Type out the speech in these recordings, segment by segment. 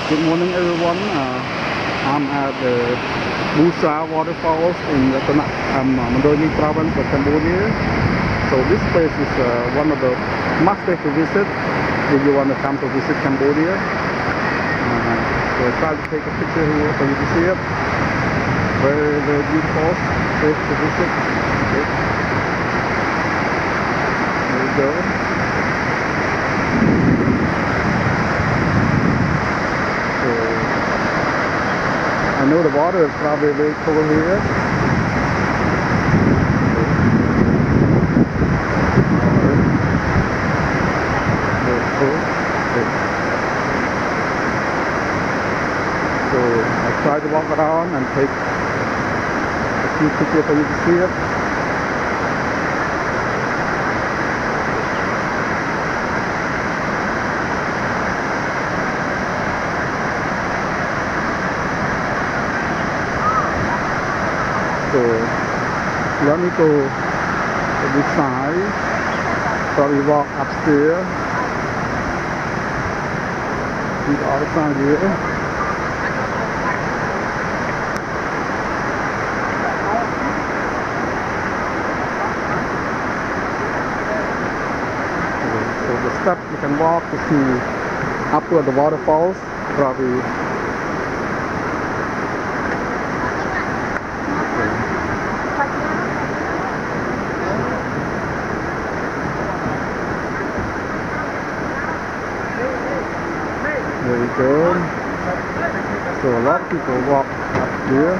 Good morning, everyone. I'm at the Busra Waterfalls in the Mondulkiri province of Cambodia. So this place is one of the must-have to visit if you want to come to visit Cambodia. So I try to take a picture here so you can see it. Very, very beautiful place to visit. Okay. There we go. I know the water is probably very cold here. Very cool. Okay. So I try to walk around and take a few pictures so you can see it. So let me go to this side, probably walk upstairs, to the other side here. So the step you can walk to see up to the waterfalls, probably. There you go. So a lot of people walk up here.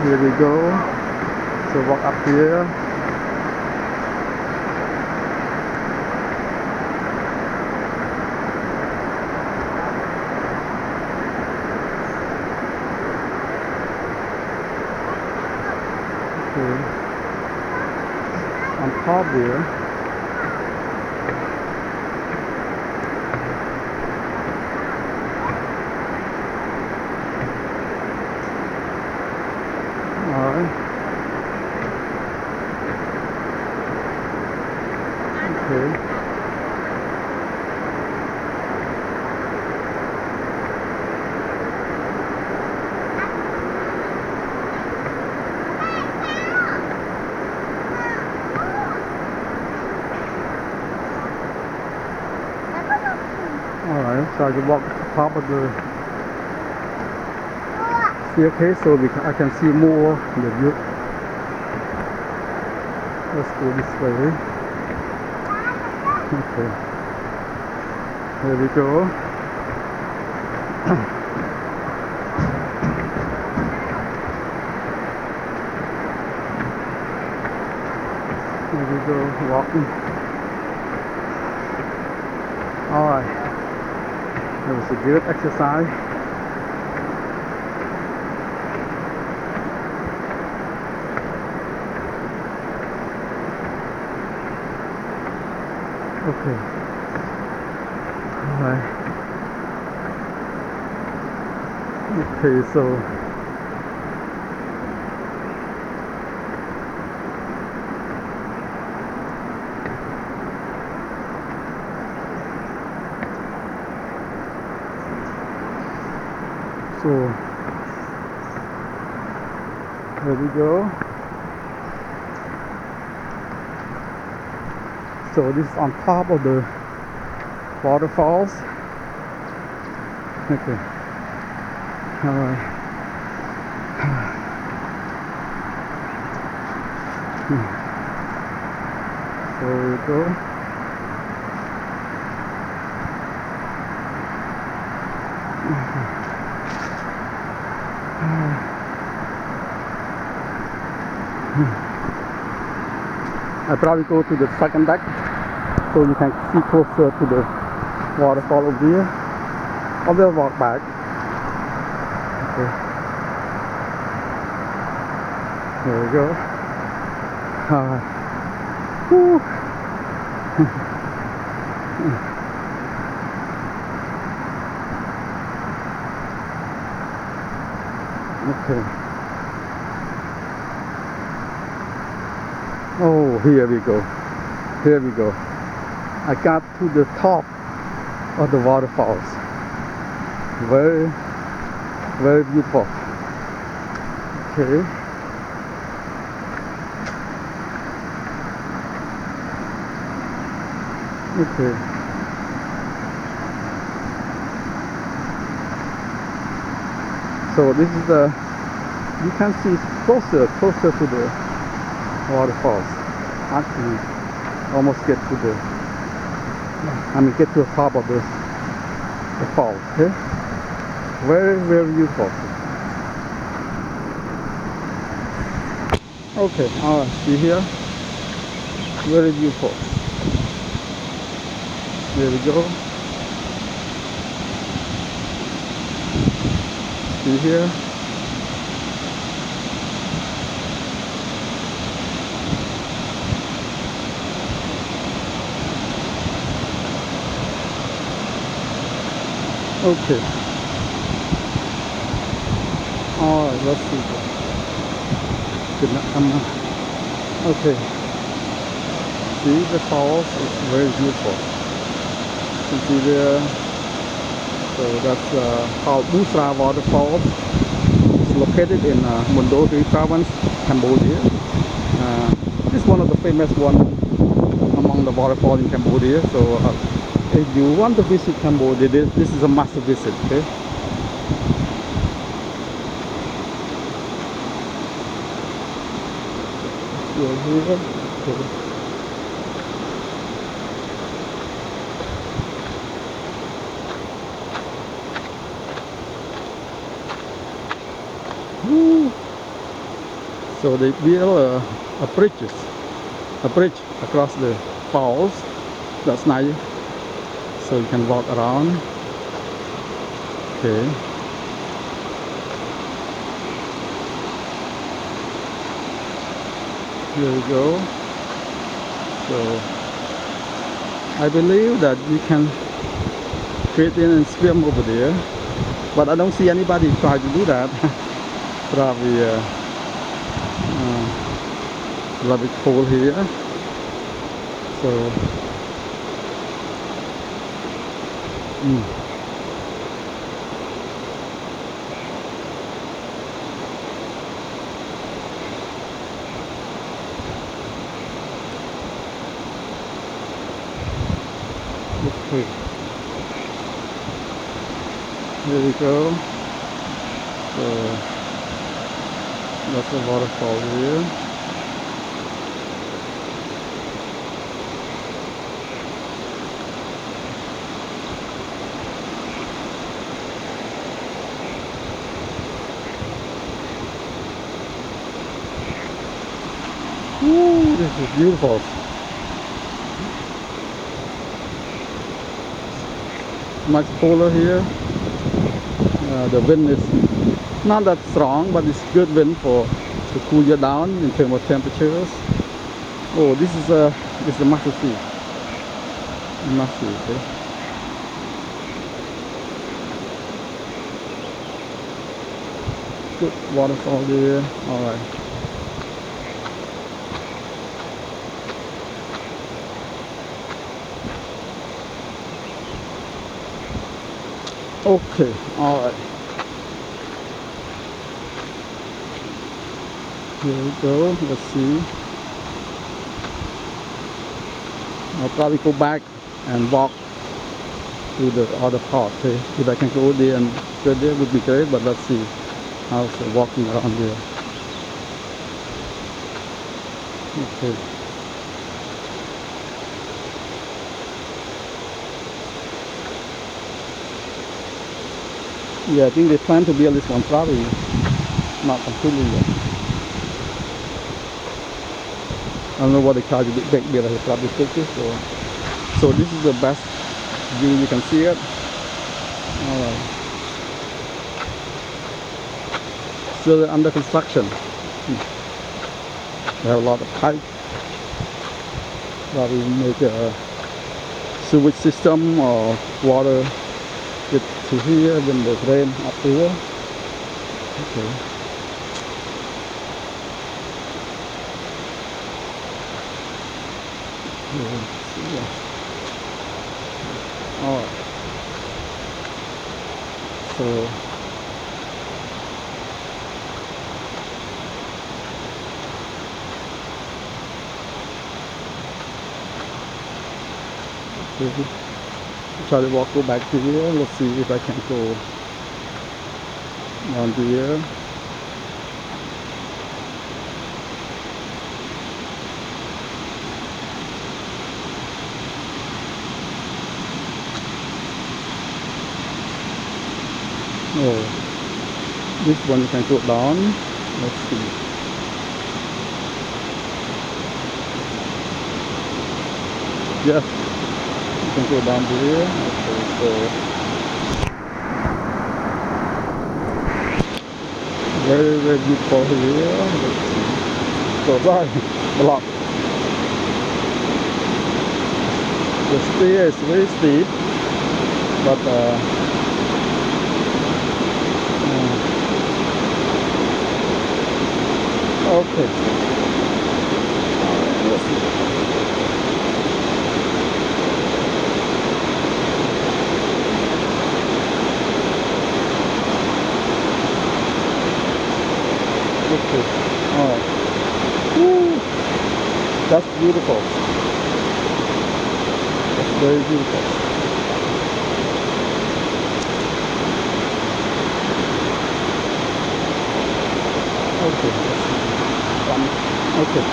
Here we go. So walk up here. Okay. On top here. Alright. Okay. Alright, so I can walk to the top of the staircase so I can see more the view. Let's go this way. Okay. There we go. There we go, walking. Alright. That was a good exercise. Okay. Alright. Okay, so there we go. So this is on top of the waterfalls. Okay. Alright. So there we go. I probably go to the second deck so you can see closer to the waterfall over here. I will walk back. Okay. There we go. Whew. Okay. Oh, here we go. Here we go. I got to the top of the waterfalls. Very, very beautiful. Okay. Okay. So this is the, you can see closer to the waterfalls. Actually, almost get to the, get to the top of the fall. Okay. Very, very beautiful. Okay. See here. Very beautiful. There we go. See here. Okay. Alright, let's see. Good night. Okay. See, the falls is very beautiful. You can see there. So that's called Busra Waterfalls. It's located in Mondulkiri province, Cambodia. This is one of the famous one among the waterfalls in Cambodia. So if you want to visit Cambodia, this is a must visit. Okay. Here. Okay. So they build a bridge across the falls. That's nice. So you can walk around. Okay. Here we go. So I believe that you can get in and swim over there, but I don't see anybody try to do that. Probably a little bit cold here. So okay. Here we go. So that's a waterfall here. Ooh, this is beautiful. Much cooler here. The wind is not that strong, but it's good wind to cool you down in terms of temperatures. Oh, this is a must see. Must see. Okay. Good waterfall there. All right. Okay, all right. Here we go. Let's see. I'll probably go back and walk to the other part. Okay, if I can go there and get there would be great. But let's see. How's walking around there? Okay. Yeah, I think they plan to build this one, probably not completely yet. I don't know what they charge a big bill. They probably take this. So this is the best view you can see it. All right. still under construction. We have a lot of pipe that will make a sewage system or water get to here when the rain up here. Okay. Alright. So try to go back to here. Let's see if I can go down to here. Oh, this one can go down. Let's see. Yes, you can go down to here. Okay, so very, very beautiful here. Let's see. So sorry, block. The stair is very steep, but okay. Let's see. Okay. Alright. Woo! That's beautiful. That's very beautiful. Okay. Okay.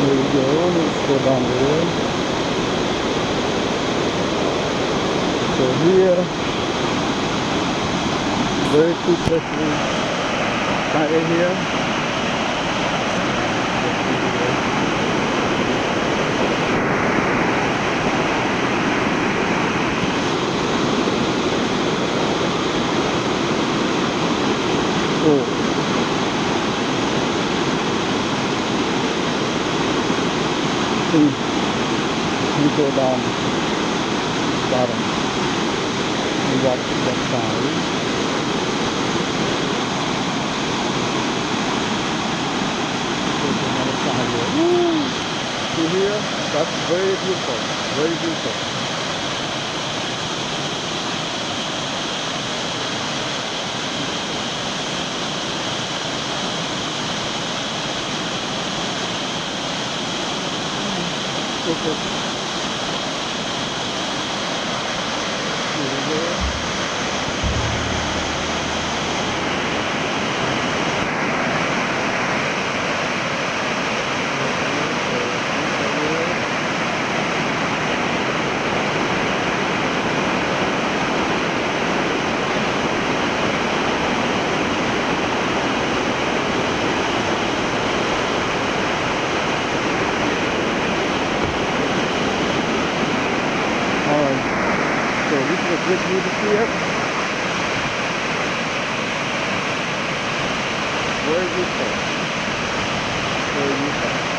There you go. Let's go down there. So here, very peaceful right here. Oh. You go down bottom and watch that side. Go to another side here. Woo! See here? That's very beautiful. Very beautiful. Okay. So this is a good view to see it. Very beautiful. Very beautiful.